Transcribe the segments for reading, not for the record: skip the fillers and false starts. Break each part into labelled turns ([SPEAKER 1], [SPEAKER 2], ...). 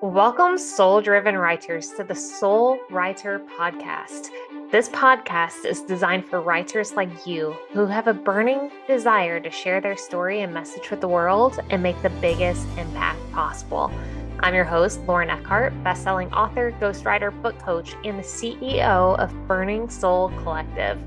[SPEAKER 1] Welcome, soul driven writers, to the Soul Writer Podcast. This podcast is designed for writers like you who have a burning desire to share their story and message with the world and make the biggest impact possible. I'm your host, Lauren Eckhart, bestselling author, ghostwriter, book coach, and the CEO of Burning Soul Collective.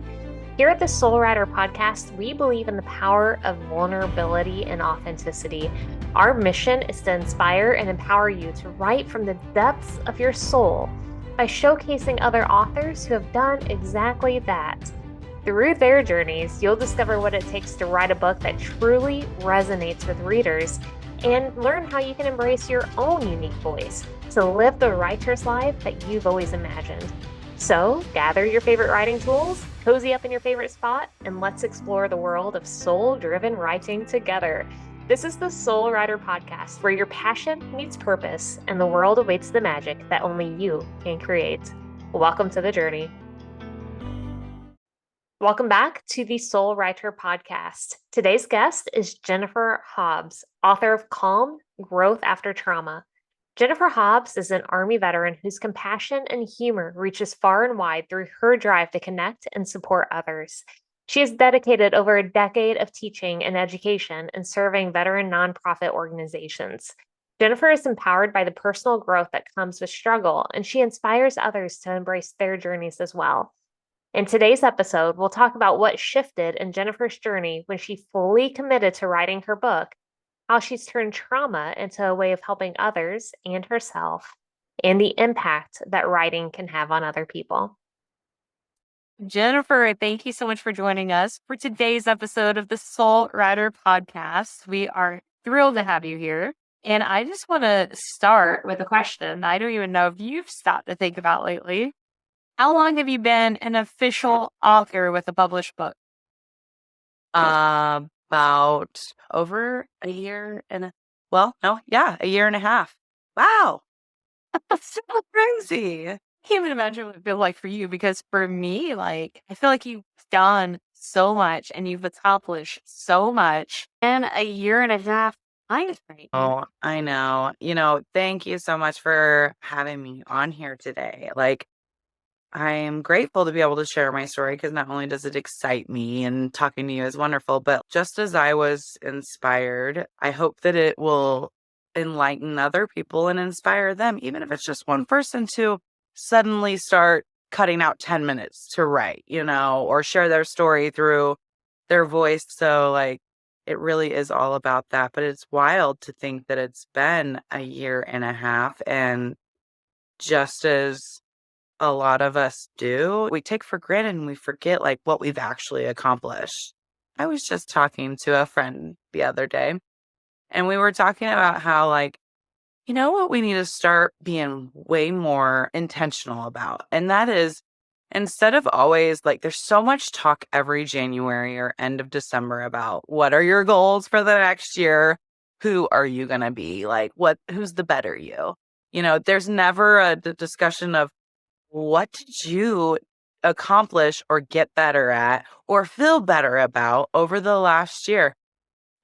[SPEAKER 1] Here at the Soul Writer Podcast, we believe in the power of vulnerability and authenticity. Our mission is to inspire and empower you to write from the depths of your soul by showcasing other authors who have done exactly that. Through their journeys, you'll discover what it takes to write a book that truly resonates with readers and learn how you can embrace your own unique voice to live the writer's life that you've always imagined. So, gather your favorite writing tools, cozy up in your favorite spot, and let's explore the world of soul-driven writing together. This is the Soul Writer Podcast, where your passion meets purpose and the world awaits the magic that only you can create. Welcome to the journey. Welcome back to the Soul Writer Podcast. Today's guest is Jennifer Hobbs, author of Calm, Growth After Trauma. Jennifer Hobbs is an Army veteran whose compassion and humor reaches far and wide through her drive to connect and support others. She has dedicated over a decade of teaching and education and serving veteran nonprofit organizations. Jennifer is empowered by the personal growth that comes with struggle, and she inspires others to embrace their journeys as well. In today's episode, we'll talk about what shifted in Jennifer's journey when she fully committed to writing her book, how she's turned trauma into a way of helping others and herself, and the impact that writing can have on other people.
[SPEAKER 2] Jennifer, thank you so much for joining us for today's episode of the Soul Writer Podcast. We are thrilled to have you here. And I just want to start with a question I don't even know if you've stopped to think about lately. How long have you been an official author with a published book? About over a year and a year and a half. Wow. That's so crazy. I can't even imagine what it feels like for you, because for me, I feel like you've done so much and you've accomplished so much in a year and a half time frame.
[SPEAKER 3] Oh, I know. Thank you so much for having me on here today. I am grateful to be able to share my story, because not only does it excite me and talking to you is wonderful, but just as I was inspired, I hope that it will enlighten other people and inspire them, even if it's just one person, to suddenly start cutting out 10 minutes to write, or share their story through their voice. So it really is all about that. But it's wild to think that it's been a year and a half, and just as a lot of us do, we take for granted and we forget what we've actually accomplished. I was just talking to a friend the other day, and we were talking about how what we need to start being way more intentional about. And that is, instead of always there's so much talk every January or end of December about what are your goals for the next year? Who are you going to be? Who's the better you? There's never a discussion of what did you accomplish or get better at or feel better about over the last year?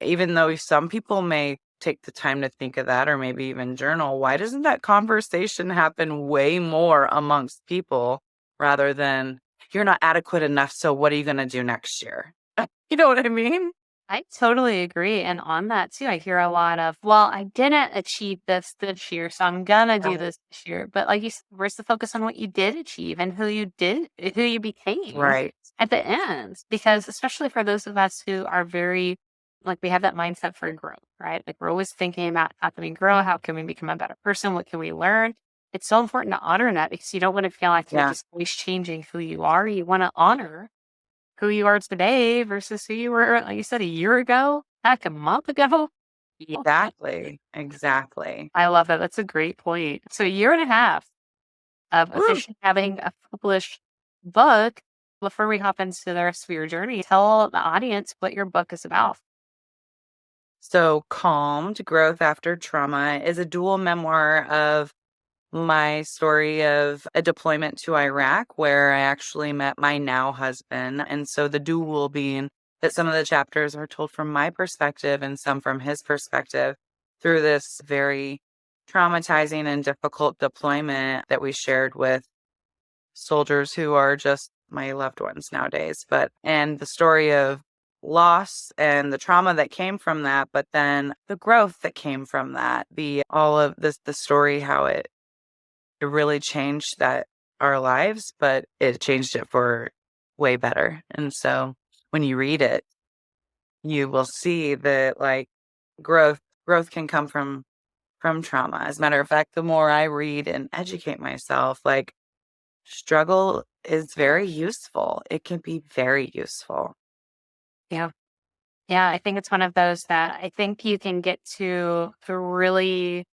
[SPEAKER 3] Even though some people may take the time to think of that or maybe even journal, why doesn't that conversation happen way more amongst people rather than you're not adequate enough, so what are you going to do next year? You know what I mean?
[SPEAKER 2] I totally agree. And on that too, I hear a lot of, well, I didn't achieve this year, so I'm gonna do this year. But like you said, where's the focus on what you did achieve and who you became
[SPEAKER 3] Right.
[SPEAKER 2] at the end? Because especially for those of us who are very, we have that mindset for growth, right? We're always thinking about how can we grow? How can we become a better person? What can we learn? It's so important to honor that, because you don't want to feel like you're just always changing who you are. You want to honor who you are today versus who you were, like you said, a year ago, heck, a month ago.
[SPEAKER 3] Exactly.
[SPEAKER 2] I love that. That's a great point. So a year and a half of officially having a published book. Before we hop into the rest of your journey, tell the audience what your book is about.
[SPEAKER 3] So Calmed, Growth After Trauma is a dual memoir of my story of a deployment to Iraq, where I actually met my now husband. And so the dual being that some of the chapters are told from my perspective and some from his perspective through this very traumatizing and difficult deployment that we shared with soldiers who are just my loved ones nowadays. And the story of loss and the trauma that came from that, but then the growth that came from that, all of this, the story, how it really changed our lives, but it changed it for way better. And so when you read it, you will see that like growth can come from trauma. As a matter of fact, the more I read and educate myself, like struggle is very useful. It can be very useful.
[SPEAKER 2] Yeah. Yeah. I think it's one of those that I think you can get to a really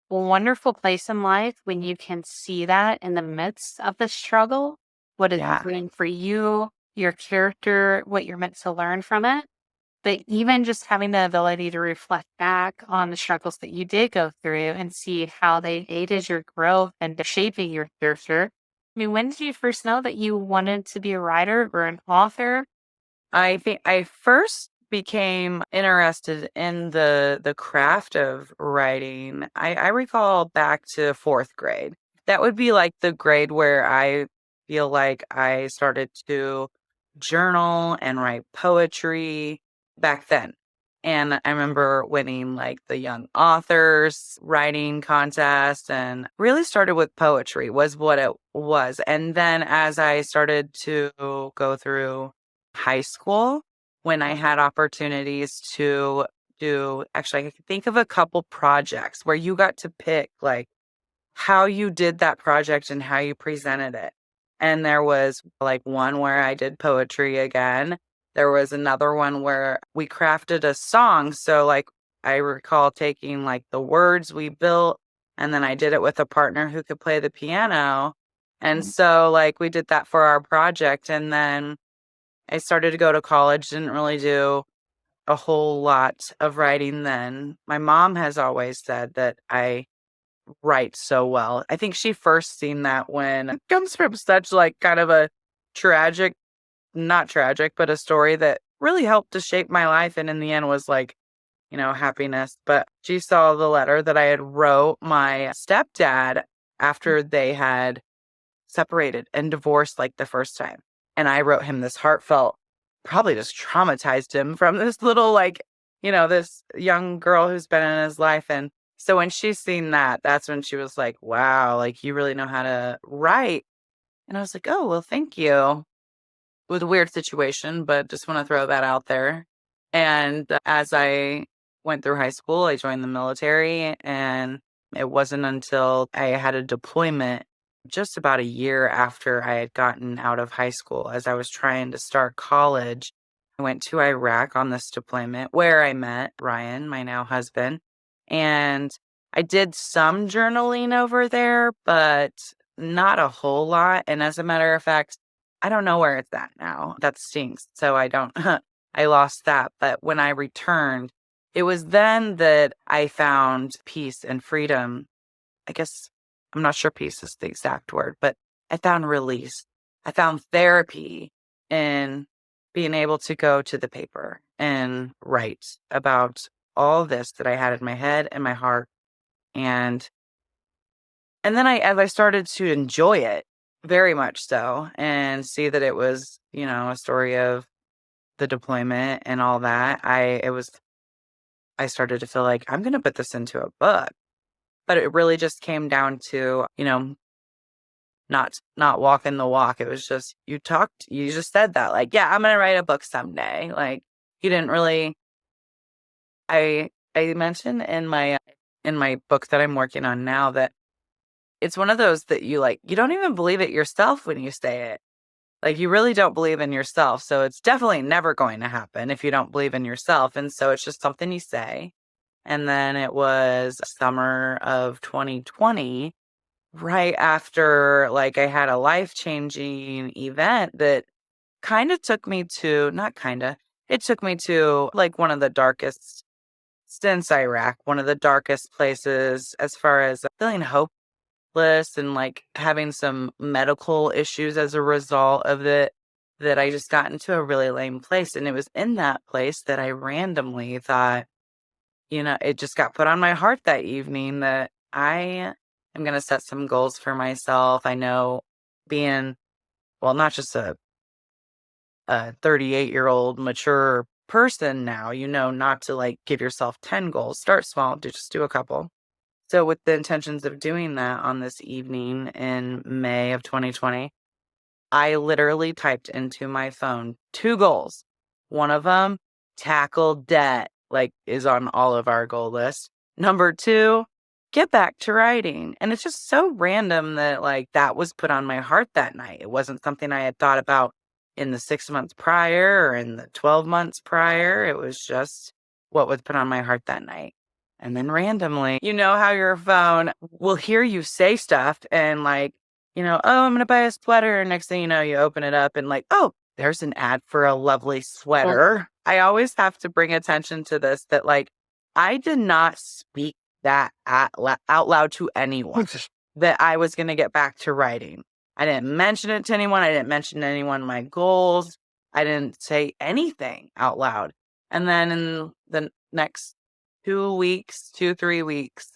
[SPEAKER 2] wonderful place in life when you can see that in the midst of the struggle, what it's
[SPEAKER 3] Yeah.
[SPEAKER 2] doing for you, your character, what you're meant to learn from it. But even just having the ability to reflect back on the struggles that you did go through and see how they aided your growth and shaping your character. I mean, when did you first know that you wanted to be a writer or an author?
[SPEAKER 3] I think I first became interested in the craft of writing. I recall back to fourth grade. That would be like the grade where I feel like I started to journal and write poetry back then. And I remember winning like the young authors writing contest and really started with poetry was what it was. And then as I started to go through high school, when I had opportunities to actually, I could think of a couple projects where you got to pick like how you did that project and how you presented it. And there was like one where I did poetry again. There was another one where we crafted a song. So like I recall taking like the words we built and then I did it with a partner who could play the piano. And so like we did that for our project. And then I started to go to college, didn't really do a whole lot of writing then. My mom has always said that I write so well. I think she first seen that when it comes from such like kind of a tragic, not tragic, but a story that really helped to shape my life and in the end was like, happiness. But she saw the letter that I had wrote my stepdad after they had separated and divorced like the first time. And I wrote him this heartfelt, probably just traumatized him from this little, like, this young girl who's been in his life. And so when she's seen that, that's when she was like, wow, like you really know how to write. And I was like, oh, well, thank you. It was a weird situation, but just want to throw that out there. And as I went through high school, I joined the military. And it wasn't until I had a deployment just about a year after I had gotten out of high school, as I was trying to start college. I went to Iraq on this deployment where I met Ryan, my now husband. And I did some journaling over there, but not a whole lot. And as a matter of fact, I don't know where it's at now. That stinks. So I don't, I lost that. But when I returned, it was then that I found peace and freedom. I guess I'm not sure peace is the exact word, but I found release. I found therapy in being able to go to the paper and write about all this that I had in my head and my heart. And then as I started to enjoy it very much so and see that it was, a story of the deployment and all that, I started to feel like I'm going to put this into a book. But it really just came down to, not walking the walk. It was just, you just said that like, yeah, I'm going to write a book someday. Like you didn't really, I mentioned in my book that I'm working on now that it's one of those that you don't even believe it yourself when you say it. Like you really don't believe in yourself. So it's definitely never going to happen if you don't believe in yourself. And so it's just something you say. And then it was summer of 2020, right after like I had a life-changing event that kind of took me to, not kind of, it took me to like one of the darkest since Iraq, one of the darkest places as far as feeling hopeless and like having some medical issues as a result of it, that I just got into a really lame place. And it was in that place that I randomly thought, it just got put on my heart that evening that I am going to set some goals for myself. I know being, well, not just a 38-year-old mature person now, not to like give yourself 10 goals. Start small, just do a couple. So with the intentions of doing that on this evening in May of 2020, I literally typed into my phone 2 goals. One of them, tackle debt, like is on all of our goal list. Number 2, get back to writing. And it's just so random that like that was put on my heart that night. It wasn't something I had thought about in the 6 months prior or in the 12 months prior. It was just what was put on my heart that night. And then randomly, how your phone will hear you say stuff and like, oh, I'm going to buy a sweater. And next thing you know, you open it up and like, oh, there's an ad for a lovely sweater. I always have to bring attention to this, that like, I did not speak that out loud to anyone that I was going to get back to writing. I didn't mention it to anyone. I didn't mention to anyone my goals. I didn't say anything out loud. And then in the next 3 weeks,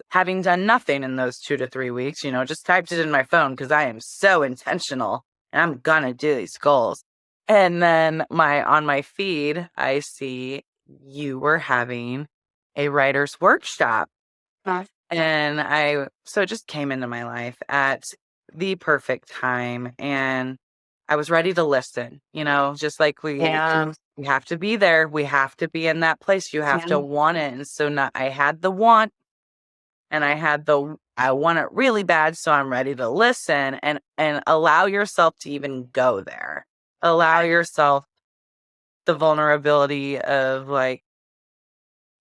[SPEAKER 3] having done nothing in those 2 to 3 weeks, just typed it in my phone because I am so intentional and I'm gonna do these goals. And then on my feed, I see you were having a writer's workshop. And so it just came into my life at the perfect time. And I was ready to listen, just like we have to be there. We have to be in that place. You have to want it. And so I had the want and I want it really bad. So I'm ready to listen and allow yourself to even go there. Allow yourself the vulnerability of like,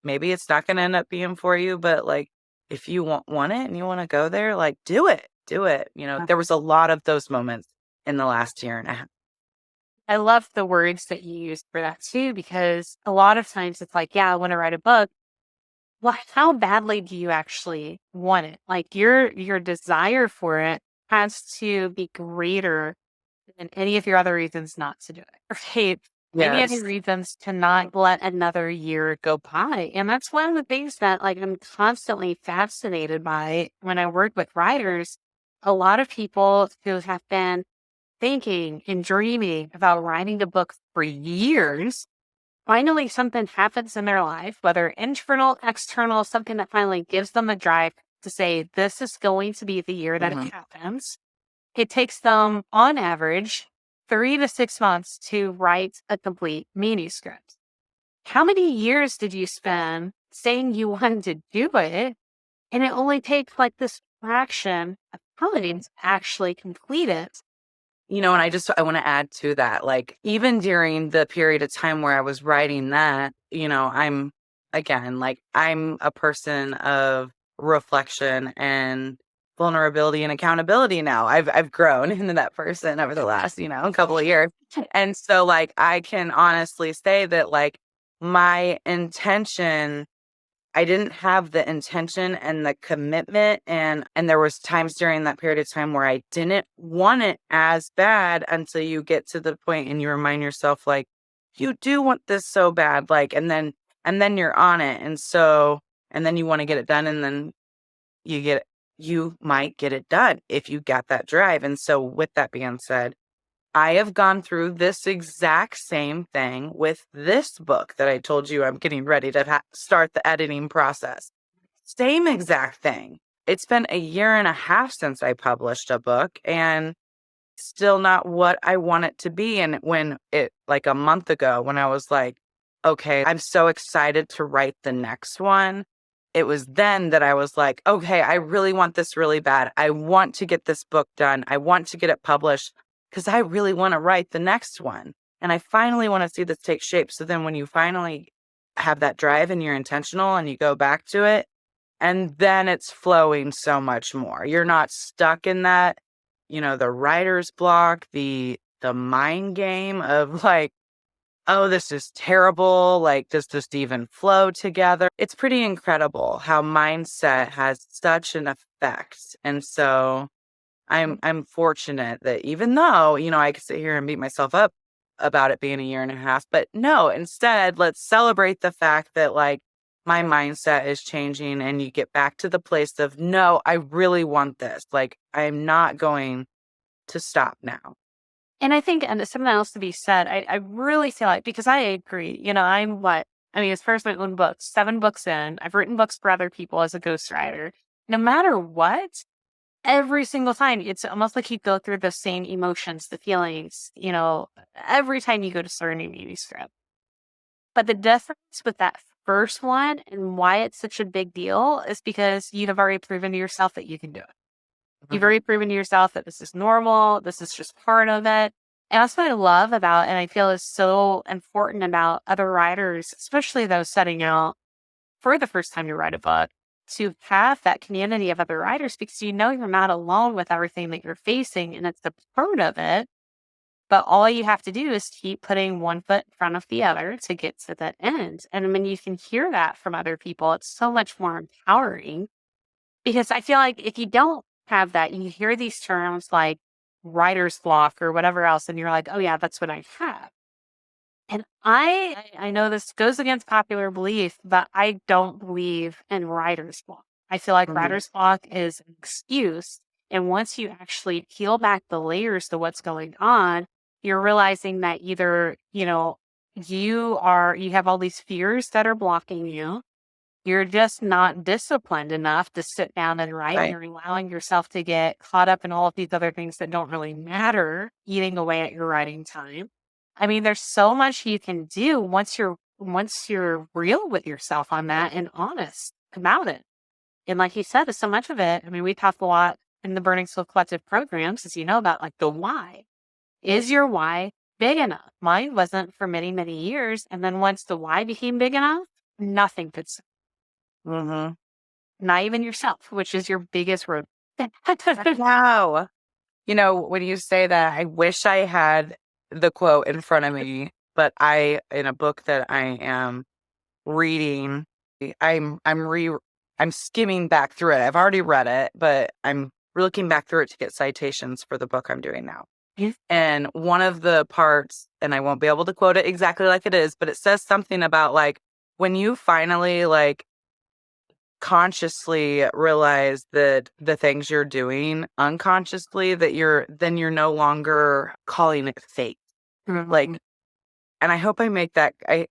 [SPEAKER 3] maybe it's not going to end up being for you, but like, if you want it and you want to go there, like do it. There was a lot of those moments in the last year and a half.
[SPEAKER 2] I love the words that you used for that too, because a lot of times it's like, yeah, I want to write a book. Well, how badly do you actually want it? Like your desire for it has to be greater than any of your other reasons not to do it, right? Any of
[SPEAKER 3] Yes.
[SPEAKER 2] the reasons to not let another year go by. And that's one of the things that like I'm constantly fascinated by when I work with writers. A lot of people who have been thinking and dreaming about writing a book for years, finally something happens in their life, whether internal, external, something that finally gives them a drive to say, this is going to be the year that it happens. It takes them, on average, 3 to 6 months to write a complete manuscript. How many years did you spend saying you wanted to do it? And it only takes like this fraction of time to actually complete it.
[SPEAKER 3] And I want to add to that, like, even during the period of time where I was writing that, I'm a person of reflection and vulnerability and accountability now. I've grown into that person over the last, couple of years. And so like, I can honestly say that like my intention, I didn't have the intention and the commitment and there was times during that period of time where I didn't want it as bad until you get to the point and you remind yourself like, you do want this so bad, like, and then you're on it. And then you want to get it done and then you might get it done if you got that drive. And so with that being said, I have gone through this exact same thing with this book that I told you I'm getting ready to start the editing process. Same exact thing. It's been a year and a half since I published a book and still not what I want it to be. And like a month ago, when I was like, okay, I'm so excited to write the next one. It was then that I was like, okay, I really want this really bad. I want to get this book done. I want to get it published because I really want to write the next one. And I finally want to see this take shape. So then when you finally have that drive and you're intentional and you go back to it, and then it's flowing so much more. You're not stuck in that, the writer's block, the mind game of like, oh, this is terrible. Like, does this even flow together? It's pretty incredible how mindset has such an effect. And so I'm fortunate that even though, I could sit here and beat myself up about it being a year and a half, but no, instead, let's celebrate the fact that like my mindset is changing, and you get back to the place of, no, I really want this. Like, I'm not going to stop now.
[SPEAKER 2] And I think, and there's something else to be said, I really feel like, because I agree, as far as my own books, 7 books in, I've written books for other people as a ghostwriter. No matter what, every single time, it's almost like you go through the same emotions, the feelings, every time you go to start a new manuscript. But the difference with that first one and why it's such a big deal is because you have already proven to yourself that you can do it. You've already proven to yourself that this is normal. This is just part of it. And that's what I love about, and I feel is so important about other writers, especially those setting out for the first time to write a book, to have that community of other writers, because you're not alone with everything that you're facing, and it's a part of it. But all you have to do is keep putting one foot in front of the other to get to that end. And when you can hear that from other people, it's so much more empowering, because I feel like if you don't have that, you hear these terms like writer's block or whatever else, and you're like, oh yeah, that's what I have. And I know this goes against popular belief, but I don't believe in writer's block. I feel like writer's block is an excuse. And once you actually peel back the layers to what's going on, you're realizing that either, you have all these fears that are blocking you. You're just not disciplined enough to sit down and write.
[SPEAKER 3] Right.
[SPEAKER 2] You're allowing yourself to get caught up in all of these other things that don't really matter, eating away at your writing time. I mean, there's so much you can do once you're real with yourself on that and honest about it. And like you said, there's so much of it. I mean, we talk a lot in the Burning Soul Collective programs, as you know, about like the why. Is your why big enough? Mine wasn't for many, many years. And then once the why became big enough, nothing could stop. Not even yourself, which is your biggest road.
[SPEAKER 3] Wow. When you say that, I wish I had the quote in front of me, but in a book that I am reading, I'm skimming back through it. I've already read it, but I'm looking back through it to get citations for the book I'm doing now.
[SPEAKER 2] Yes.
[SPEAKER 3] And one of the parts, and I won't be able to quote it exactly like it is, but it says something about like when you finally like consciously realize that the things you're doing unconsciously, that you're no longer calling it fate. Like, and I hope I make that I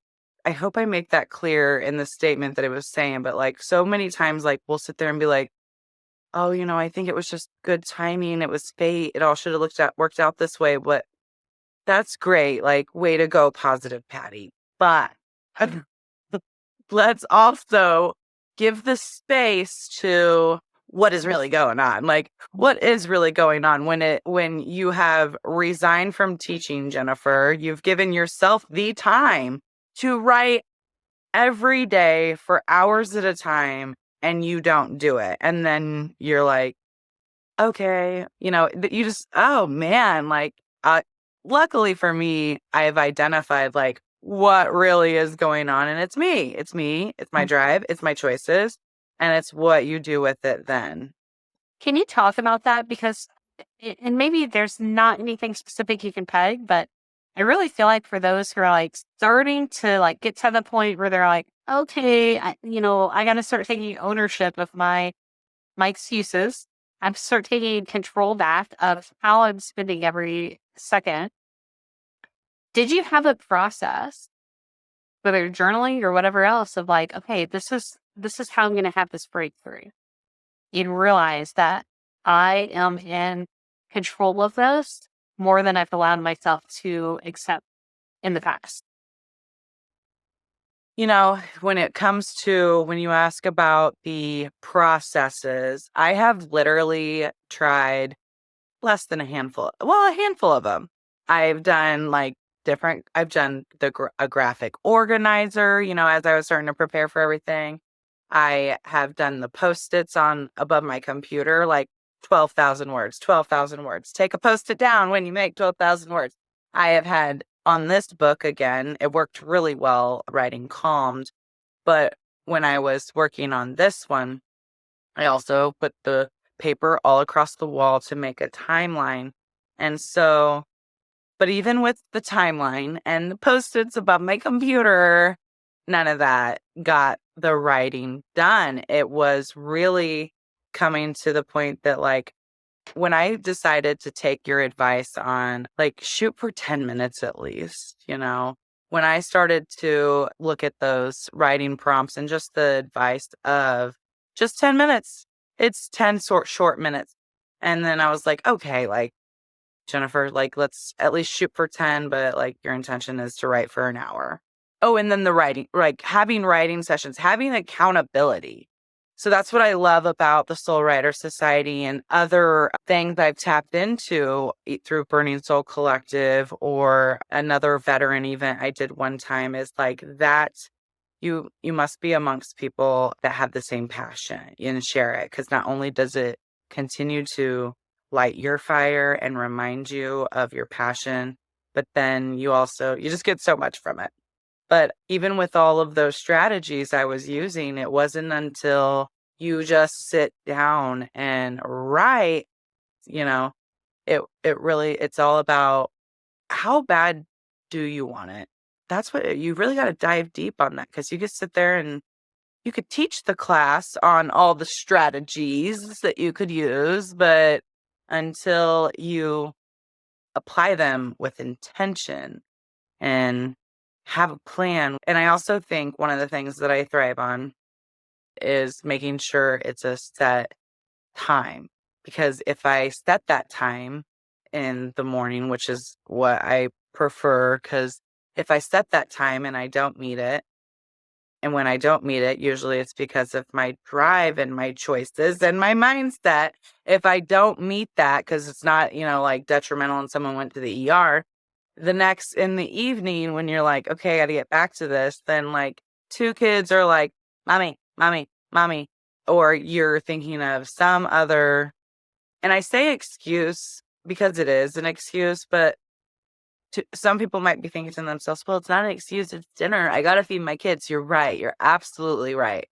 [SPEAKER 3] hope I make that clear in the statement that it was saying. But like so many times, like we'll sit there and be like, oh, I think it was just good timing, it was fate, it all should have worked out this way. But that's great, like, way to go, positive Patty. But let's also give the space to what is really going on. Like, what is really going on when you have resigned from teaching, Jennifer? You've given yourself the time to write every day for hours at a time, and you don't do it. And then you're like, okay, you just, oh man, like, luckily for me, I've identified like what really is going on, and it's me, it's my drive, it's my choices, and it's what you do with it then.
[SPEAKER 2] Can you talk about that? Because, and maybe there's not anything specific you can peg, but I really feel like for those who are like starting to like get to the point where they're like, okay, I got to start taking ownership of my excuses. I'm start taking control back of how I'm spending every second. Did you have a process, whether journaling or whatever else, of like, okay, this is how I'm going to have this breakthrough? You realize that I am in control of this more than I've allowed myself to accept in the past.
[SPEAKER 3] When it comes to when you ask about the processes, I have literally tried less than a handful of them. I've done I've done a graphic organizer, as I was starting to prepare for everything. I have done the Post-its on above my computer, like 12,000 words, 12,000 words. Take a Post-it down when you make 12,000 words. I have had on this book, again, it worked really well writing calmed. But when I was working on this one, I also put the paper all across the wall to make a timeline. And so, but even with the timeline and the Post-its above my computer, none of that got the writing done. It was really coming to the point that, like, when I decided to take your advice on, like, shoot for 10 minutes at least, when I started to look at those writing prompts and just the advice of just 10 minutes, it's 10 short minutes. And then I was like, okay, like, Jennifer, like, let's at least shoot for 10, but like your intention is to write for an hour. Oh, and then the writing, like having writing sessions, having accountability. So that's what I love about the Soul Writer Society and other things I've tapped into through Burning Soul Collective or another veteran event I did one time is like that you must be amongst people that have the same passion and share it, because not only does it continue to light your fire and remind you of your passion, but then you just get so much from it. But even with all of those strategies I was using, it wasn't until you just sit down and write, it's all about how bad do you want it? That's what you really got to dive deep on that, because you could sit there and you could teach the class on all the strategies that you could use, but until you apply them with intention and have a plan. And I also think one of the things that I thrive on is making sure it's a set time. Because if I set that time in the morning, which is what I prefer, because if I set that time and I don't meet it, and when I don't meet it, usually it's because of my drive and my choices and my mindset. If I don't meet that, because it's not, like detrimental and someone went to the ER, the next in the evening when you're like, okay, I got to get back to this, then like two kids are like, mommy, mommy, mommy, or you're thinking of some other, and I say excuse because it is an excuse, but some people might be thinking to themselves, well, it's not an excuse, it's dinner. I got to feed my kids. You're right. You're absolutely right.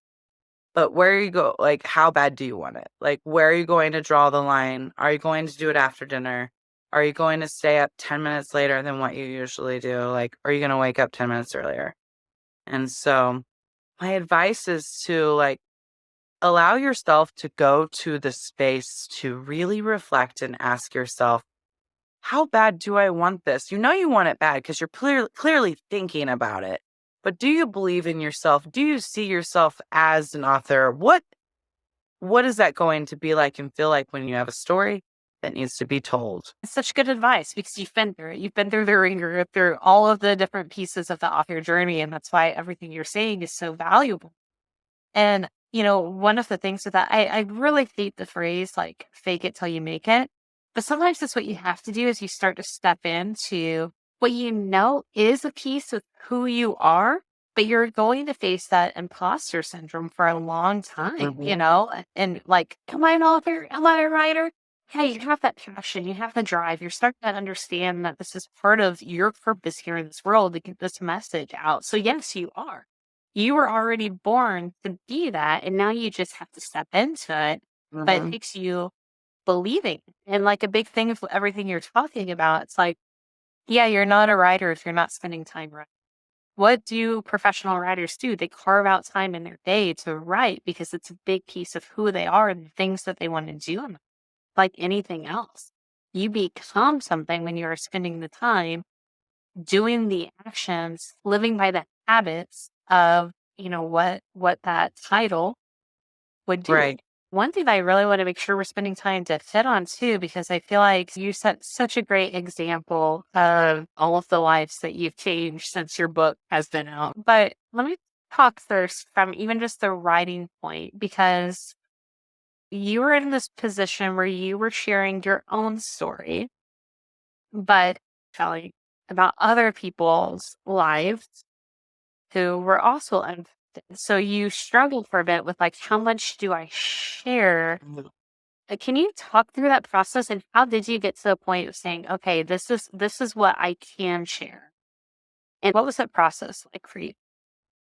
[SPEAKER 3] But where you go, like, how bad do you want it? Like, where are you going to draw the line? Are you going to do it after dinner? Are you going to stay up 10 minutes later than what you usually do? Like, are you going to wake up 10 minutes earlier? And so my advice is to, like, allow yourself to go to the space to really reflect and ask yourself, how bad do I want this? You know you want it bad because you're clearly thinking about it. But do you believe in yourself? Do you see yourself as an author? What is that going to be like and feel like when you have a story that needs to be told?
[SPEAKER 2] It's such good advice because you've been through it. You've been through the ringer, through all of the different pieces of the author journey. And that's why everything you're saying is so valuable. And, one of the things with that, I really hate the phrase like fake it till you make it. But sometimes that's what you have to do is you start to step into what is a piece of who you are, but you're going to face that imposter syndrome for a long time, and like, am I an author? Am I a writer? Yeah, you have that passion, you have the drive, you're starting to understand that this is part of your purpose here in this world to get this message out. So yes, you are. You were already born to be that, and now you just have to step into it. But it takes you believing. And like a big thing of everything you're talking about, it's like, yeah, you're not a writer if you're not spending time writing. What do professional writers do? They carve out time in their day to write because it's a big piece of who they are and the things that they want to do. Like anything else, you become something when you are spending the time doing the actions, living by the habits of, what that title would do.
[SPEAKER 3] Right.
[SPEAKER 2] One thing that I really want to make sure we're spending time to fit on too, because I feel like you set such a great example of all of the lives that you've changed since your book has been out. But let me talk first from even just the writing point, because you were in this position where you were sharing your own story, but telling about other people's lives who were also unfit. So you struggled for a bit with like, how much do I share? Can you talk through that process and how did you get to the point of saying, okay, this is what I can share? And what was that process like for you?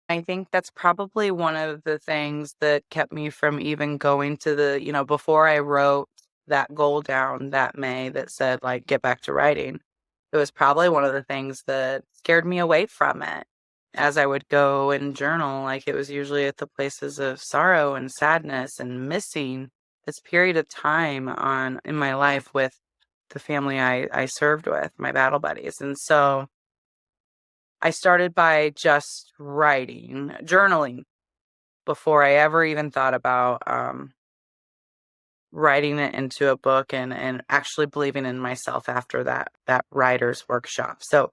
[SPEAKER 3] I think that's probably one of the things that kept me from even going to before I wrote that goal down that May that said, like, get back to writing. It was probably one of the things that scared me away from it. as I would go and journal, like it was usually at the places of sorrow and sadness and missing this period of time in my life with the family I served with, my battle buddies. And so I started by just writing, journaling before I ever even thought about writing it into a book and actually believing in myself after that writer's workshop. So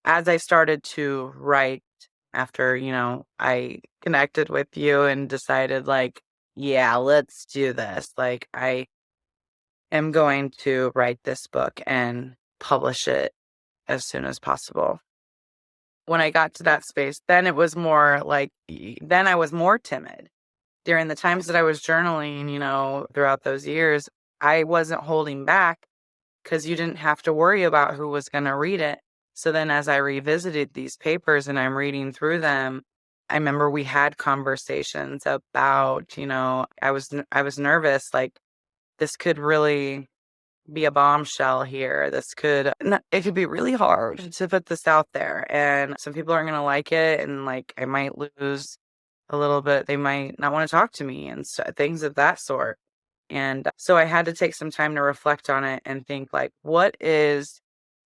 [SPEAKER 3] as I started to write after, I connected with you and decided like, yeah, let's do this. Like I am going to write this book and publish it as soon as possible. When I got to that space, then it was more like, then I was more timid. During the times that I was journaling, throughout those years, I wasn't holding back because you didn't have to worry about who was going to read it. So then as I revisited these papers and I'm reading through them, I remember we had conversations about, I was nervous, like this could really be a bombshell here. It could be really hard to put this out there and some people aren't going to like it. And like, I might lose a little bit. They might not want to talk to me and things of that sort. And so I had to take some time to reflect on it and think like, what is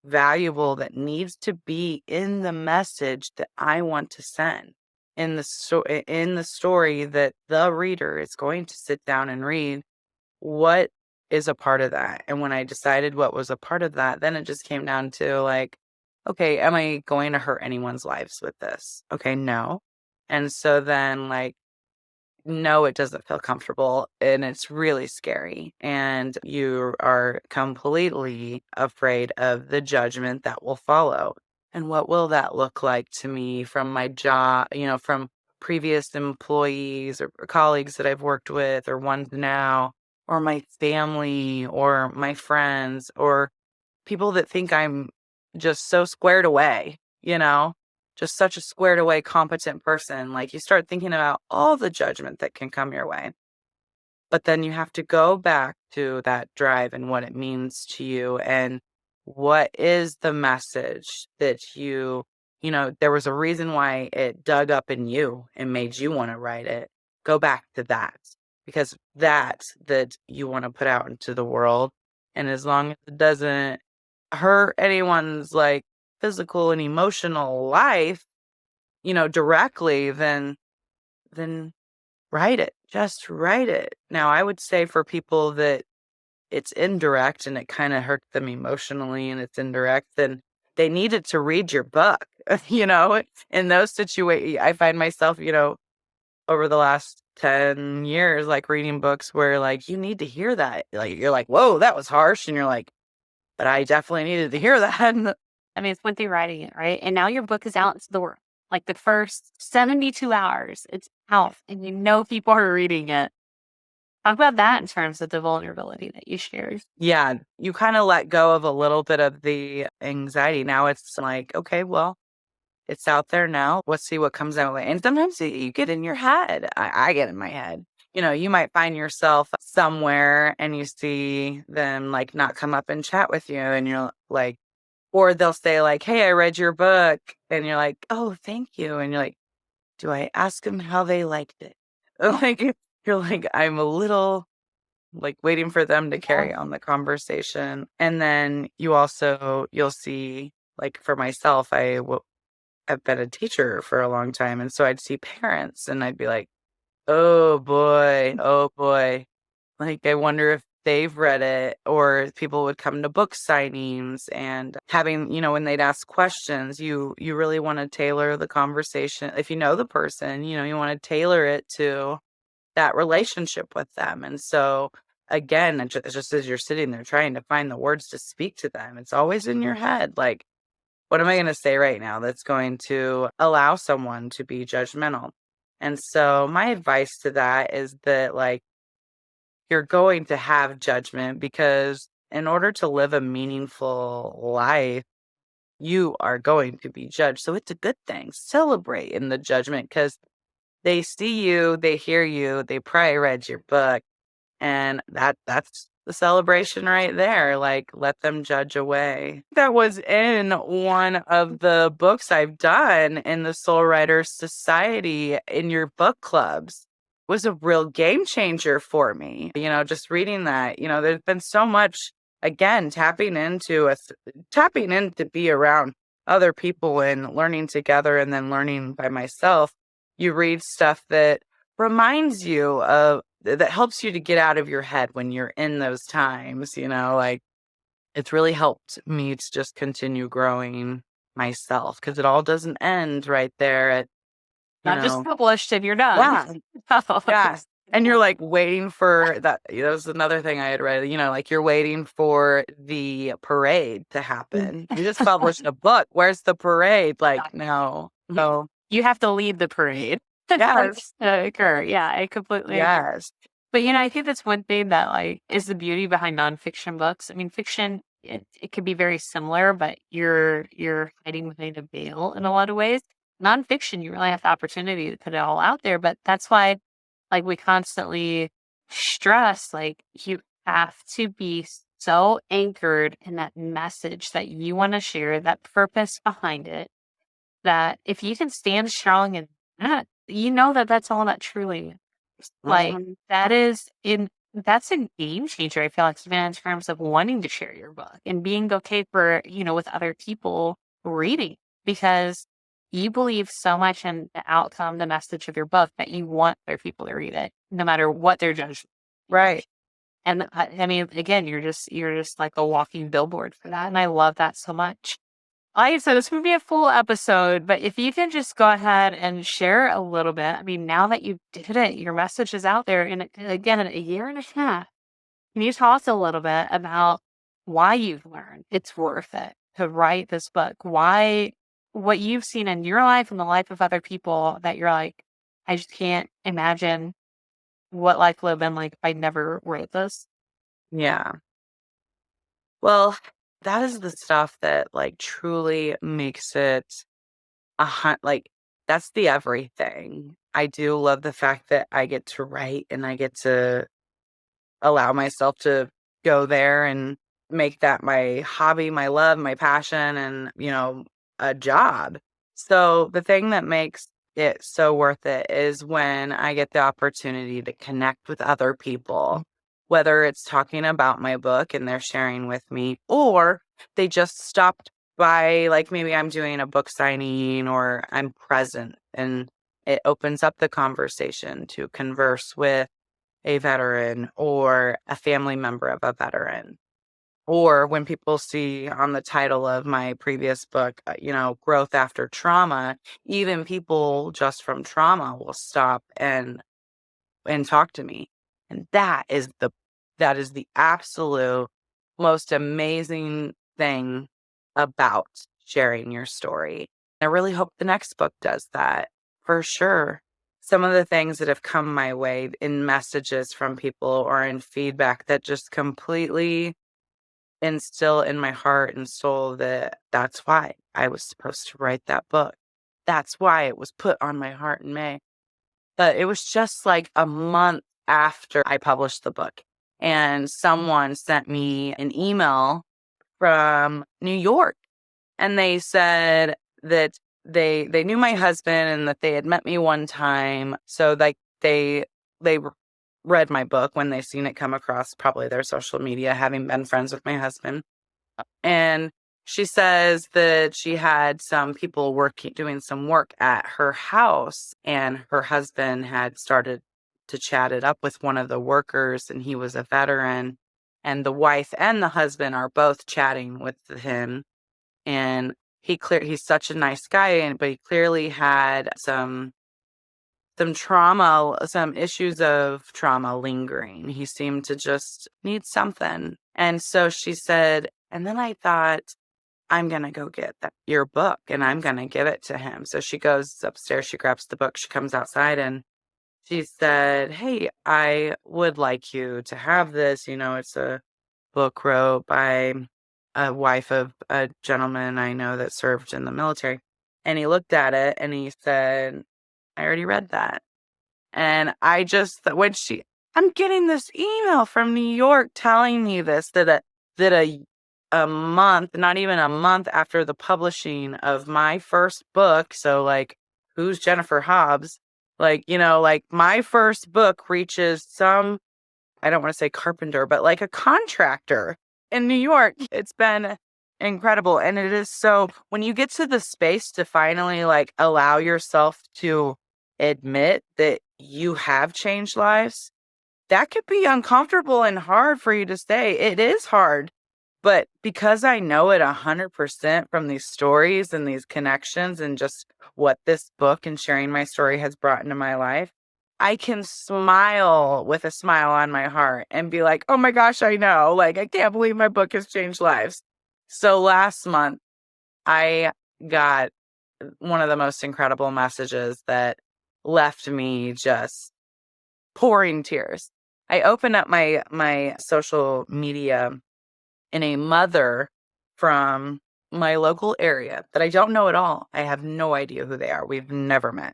[SPEAKER 3] valuable that needs to be in the message that I want to send in the story that the reader is going to sit down and read. What is a part of that? And when I decided what was a part of that, then it just came down to like, okay, am I going to hurt anyone's lives with this? Okay, no. And so then like, no, it doesn't feel comfortable and it's really scary. And you are completely afraid of the judgment that will follow. And what will that look like to me from my job, from previous employees or colleagues that I've worked with or ones now, or my family or my friends or people that think I'm just so squared away, just such a squared away, competent person. Like you start thinking about all the judgment that can come your way. But then you have to go back to that drive and what it means to you and what is the message that there was a reason why it dug up in you and made you want to write it. Go back to that because that's that you want to put out into the world. And as long as it doesn't hurt anyone's like physical and emotional life, directly, then write it. Just write it. Now, I would say for people that it's indirect and it kind of hurts them emotionally and it's indirect, then they needed to read your book. In those situations, I find myself, over the last 10 years, like reading books where like you need to hear that. Like you're like, whoa, that was harsh. And you're like, but I definitely needed to hear that.
[SPEAKER 2] I mean, it's one thing writing it, right? And now your book is out into the world. Like the first 72 hours, it's out and people are reading it. Talk about that in terms of the vulnerability that you shared.
[SPEAKER 3] Yeah, you kind of let go of a little bit of the anxiety. Now it's like, okay, well, it's out there now. Let's see what comes out. And sometimes you get in your head. I get in my head. You might find yourself somewhere and you see them like not come up and chat with you and you're like, or they'll say like, hey, I read your book. And you're like, oh, thank you. And you're like, do I ask them how they liked it? Like, you're like, I'm a little like waiting for them to carry on the conversation. And then you'll see, like for myself, I've been a teacher for a long time. And so I'd see parents and I'd be like, oh boy. Like, I wonder if they've read it, or people would come to book signings and having, when they'd ask questions, you really want to tailor the conversation. If you know the person, you want to tailor it to that relationship with them. And so again, just as you're sitting there trying to find the words to speak to them, it's always in your head. Like, what am I going to say right now that's going to allow someone to be judgmental? And so my advice to that is that like, you're going to have judgment because in order to live a meaningful life, you are going to be judged. So it's a good thing. Celebrate in the judgment because they see you, they hear you, they probably read your book, and that's the celebration right there. Like, let them judge away. That was in one of the books I've done in the Soul Writers Society in your book clubs. Was a real game changer for me. Just reading that, there's been so much, again, tapping into be around other people and learning together and then learning by myself. You read stuff that reminds you of that helps you to get out of your head when you're in those times, like it's really helped me to just continue growing myself because it all doesn't end right there at,
[SPEAKER 2] Not just published and you're done.
[SPEAKER 3] yeah. And you're like waiting for that. That was another thing I had read, like you're waiting for the parade to happen. You just published a book. Where's the parade? Like, no. So
[SPEAKER 2] you have to lead the parade.
[SPEAKER 3] Yes.
[SPEAKER 2] To occur. Yeah, I completely agree.
[SPEAKER 3] Yes.
[SPEAKER 2] But I think that's one thing that like is the beauty behind nonfiction books. I mean, fiction it could be very similar, but you're hiding behind a veil in a lot of ways. Nonfiction, you really have the opportunity to put it all out there. But that's why, like, we constantly stress, like, you have to be so anchored in that message that you want to share, that purpose behind it, that if you can stand strong in that, that's all that truly matters. Like, that's a game changer, I feel like, even in terms of wanting to share your book and being okay for, with other people reading, because you believe so much in the outcome, the message of your book, that you want other people to read it, no matter what their judgment.
[SPEAKER 3] Right.
[SPEAKER 2] And I mean, again, you're just like a walking billboard for that. And I love that so much. Like I said, this would be a full episode, but if you can just go ahead and share a little bit. I mean, now that you did it, your message is out there. And again, in a year and a half, can you talk a little bit about why you've learned it's worth it to write this book? Why, what you've seen in your life and the life of other people that you're like, I just can't imagine what life would have been like if I never wrote this.
[SPEAKER 3] Yeah. Well, that is the stuff that like truly makes it like that's the everything. I do love the fact that I get to write and I get to allow myself to go there and make that my hobby, my love, my passion, and, a job. So the thing that makes it so worth it is when I get the opportunity to connect with other people, whether it's talking about my book and they're sharing with me, or they just stopped by, like maybe I'm doing a book signing or I'm present, and it opens up the conversation to converse with a veteran or a family member of a veteran. Or when people see on the title of my previous book, growth after trauma, even people just from trauma will stop and talk to me. And that is the absolute most amazing thing about sharing your story. I really hope the next book does that for sure. Some of the things that have come my way in messages from people or in feedback that just completely instill in my heart and soul that that's why I was supposed to write that book. That's why it was put on my heart in May. But it was just like a month after I published the book, and someone sent me an email from New York, and they said that they knew my husband and that they had met me one time. So like they read my book when they seen it come across probably their social media, having been friends with my husband. And she says that she had some people doing some work at her house, and her husband had started to chat it up with one of the workers, and he was a veteran. And the wife and the husband are both chatting with him. And he's such a nice guy, but he clearly had some trauma, some issues of trauma lingering. He seemed to just need something. And so she said, and then I thought, I'm going to go get your book and I'm going to give it to him. So she goes upstairs, she grabs the book, she comes outside, and she said, hey, I would like you to have this. It's a book wrote by a wife of a gentleman I know that served in the military. And he looked at it and he said, I already read that. And I just, I'm getting this email from New York telling me this, that a month, not even a month after the publishing of my first book. So like, who's Jennifer Hobbs? Like, like my first book reaches some, I don't want to say carpenter, but like a contractor in New York. It's been incredible. And it is so, when you get to the space to finally like allow yourself to admit that you have changed lives, that could be uncomfortable and hard for you to say. It is hard. But because I know it 100% from these stories and these connections and just what this book and sharing my story has brought into my life, I can smile with a smile on my heart and be like, oh my gosh, I know. Like, I can't believe my book has changed lives. So last month, I got one of the most incredible messages that left me just pouring tears. I opened up my social media, and a mother from my local area that I don't know at all, I have no idea who they are, we've never met,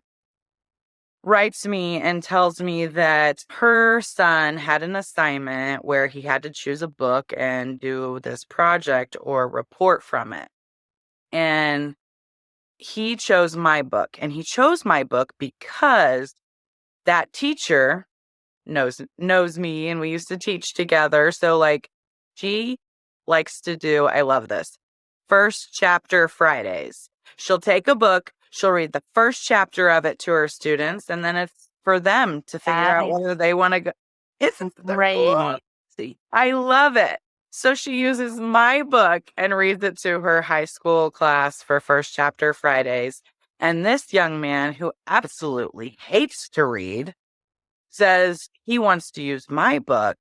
[SPEAKER 3] writes me and tells me that her son had an assignment where he had to choose a book and do this project or report from it. And he chose my book. And he chose my book because that teacher knows me, and we used to teach together. So like, she likes to do, I love this, first chapter Fridays. She'll take a book, she'll read the first chapter of it to her students, and then it's for them to figure out whether they want to go. It's
[SPEAKER 2] Right.
[SPEAKER 3] I love it. So she uses my book and reads it to her high school class for first chapter Fridays. And this young man, who absolutely hates to read, says he wants to use my book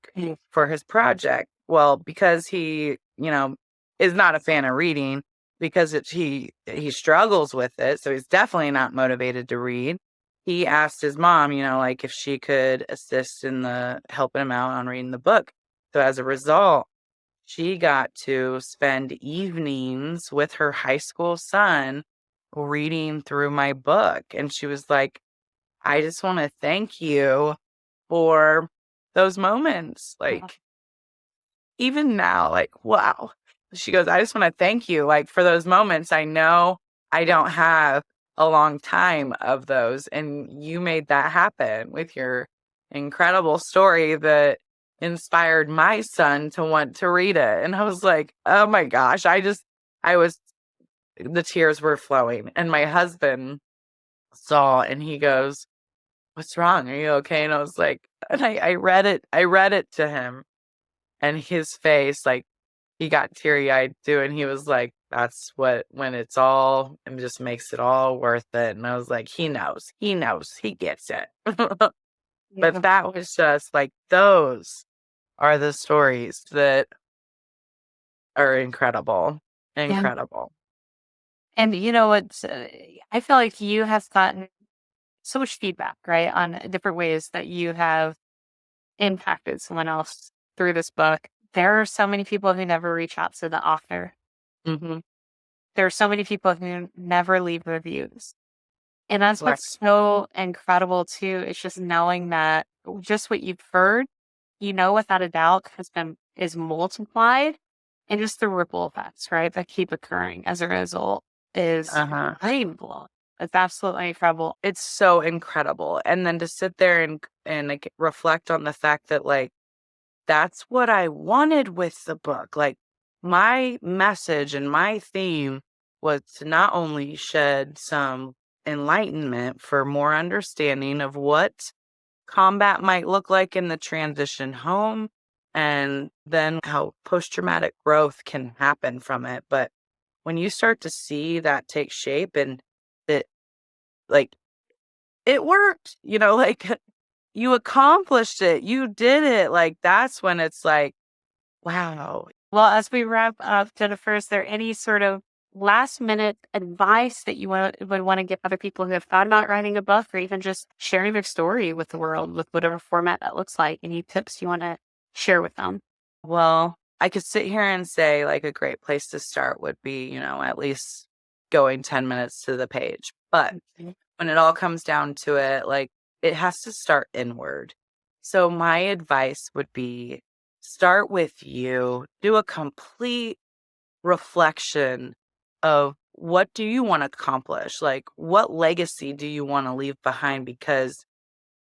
[SPEAKER 3] for his project. Well, because he, is not a fan of reading, because he struggles with it, so he's definitely not motivated to read. He asked his mom, like if she could assist in the helping him out on reading the book. So as a result, she got to spend evenings with her high school son reading through my book. And she was like, I just want to thank you for those moments. Like, even now, like, wow. She goes, I just want to thank you, like, for those moments. I know I don't have a long time of those. And you made that happen with your incredible story that inspired my son to want to read it. And I was like, oh my gosh, the tears were flowing. And my husband saw, and he goes, what's wrong? Are you okay? And I was like, and I read it to him, and his face, like, he got teary eyed too. And he was like, that's when it's all, it just makes it all worth it. And I was like, he knows, he gets it. But that was just like, those are the stories that are incredible. Incredible.
[SPEAKER 2] And you know what? I feel like you have gotten so much feedback, right, on different ways that you have impacted someone else through this book. There are so many people who never reach out to the author.
[SPEAKER 3] Mm-hmm.
[SPEAKER 2] There are so many people who never leave reviews. And that's
[SPEAKER 3] Right.
[SPEAKER 2] what's so incredible too. It's just knowing that just what you've heard, without a doubt is multiplied, and just the ripple effects, right, that keep occurring as a result is mind blowing. It's absolutely incredible.
[SPEAKER 3] It's so incredible. And then to sit there and like reflect on the fact that, like, that's what I wanted with the book. Like, my message and my theme was to not only shed some enlightenment for more understanding of what combat might look like in the transition home, and then how post-traumatic growth can happen from it. But when you start to see that take shape, and that, like, it worked, like, you accomplished it, you did it, like, that's when it's like, wow.
[SPEAKER 2] Well, as we wrap up, Jennifer, is there any sort of last minute advice that you would want to give other people who have thought about writing a book, or even just sharing their story with the world, with whatever format that looks like? Any tips you want to share with them?
[SPEAKER 3] Well, I could sit here and say, like, a great place to start would be, at least going 10 minutes to the page. But when it all comes down to it, like, it has to start inward. So my advice would be start with you, do a complete reflection of what do you want to accomplish? Like, what legacy do you want to leave behind? Because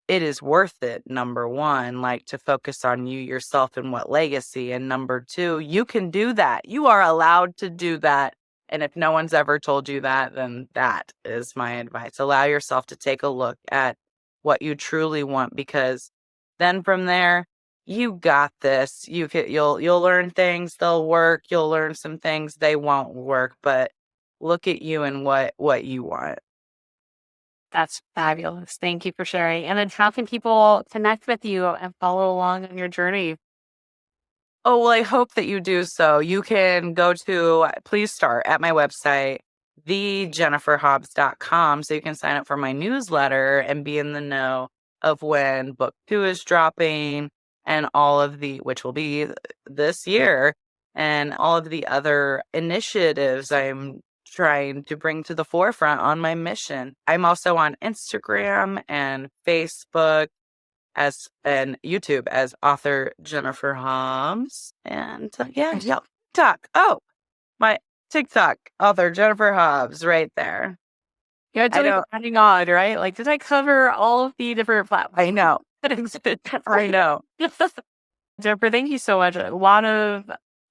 [SPEAKER 3] it is worth it, number one, like to focus on you, yourself, and what legacy. And number two, you can do that. You are allowed to do that. And if no one's ever told you that, then that is my advice. Allow yourself to take a look at what you truly want, because then from there, you got this. You'll learn things, they'll work. You'll learn some things, they won't work. But look at you and what you want.
[SPEAKER 2] That's fabulous. Thank you for sharing. And then how can people connect with you and follow along on your journey?
[SPEAKER 3] Oh, well, I hope that you do so. You can please start at my website, thejenniferhobbs.com, so you can sign up for my newsletter and be in the know of when book 2 is dropping and which will be this year, and all of the other initiatives I'm trying to bring to the forefront on my mission. I'm also on Instagram and Facebook and YouTube as author Jennifer Hobbs. And yeah, TikTok. Oh, my TikTok author Jennifer Hobbs right there.
[SPEAKER 2] Yeah, it's always adding on, right? Like, did I cover all of the different platforms?
[SPEAKER 3] I know. I know.
[SPEAKER 2] Jennifer, thank you so much. A lot of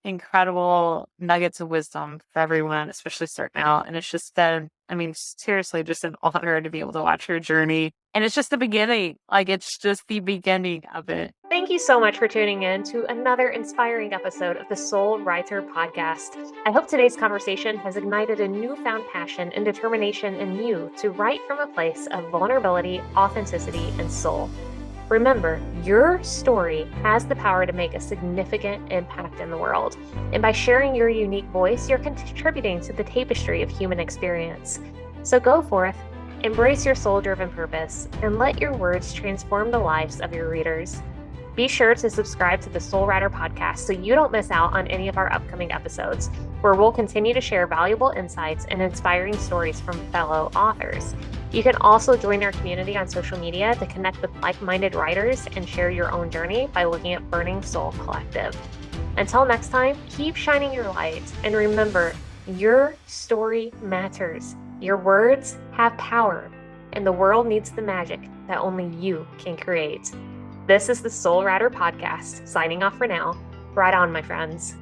[SPEAKER 2] incredible nuggets of wisdom for everyone, especially starting out. And it's just been, seriously, just an honor to be able to watch your journey. And it's just the beginning. Like, it's just the beginning of it.
[SPEAKER 1] Thank you so much for tuning in to another inspiring episode of the Soul Writer Podcast. I hope today's conversation has ignited a newfound passion and determination in you to write from a place of vulnerability, authenticity, and soul. Remember, your story has the power to make a significant impact in the world. And by sharing your unique voice, you're contributing to the tapestry of human experience. So go forth, embrace your soul-driven purpose, and let your words transform the lives of your readers. Be sure to subscribe to the Soul Writer Podcast so you don't miss out on any of our upcoming episodes, where we'll continue to share valuable insights and inspiring stories from fellow authors. You can also join our community on social media to connect with like-minded writers and share your own journey by looking at Burning Soul Collective. Until next time, keep shining your light, and remember, your story matters. Your words have power, and the world needs the magic that only you can create. This is the Soul Writer Podcast, signing off for now. Right on, my friends.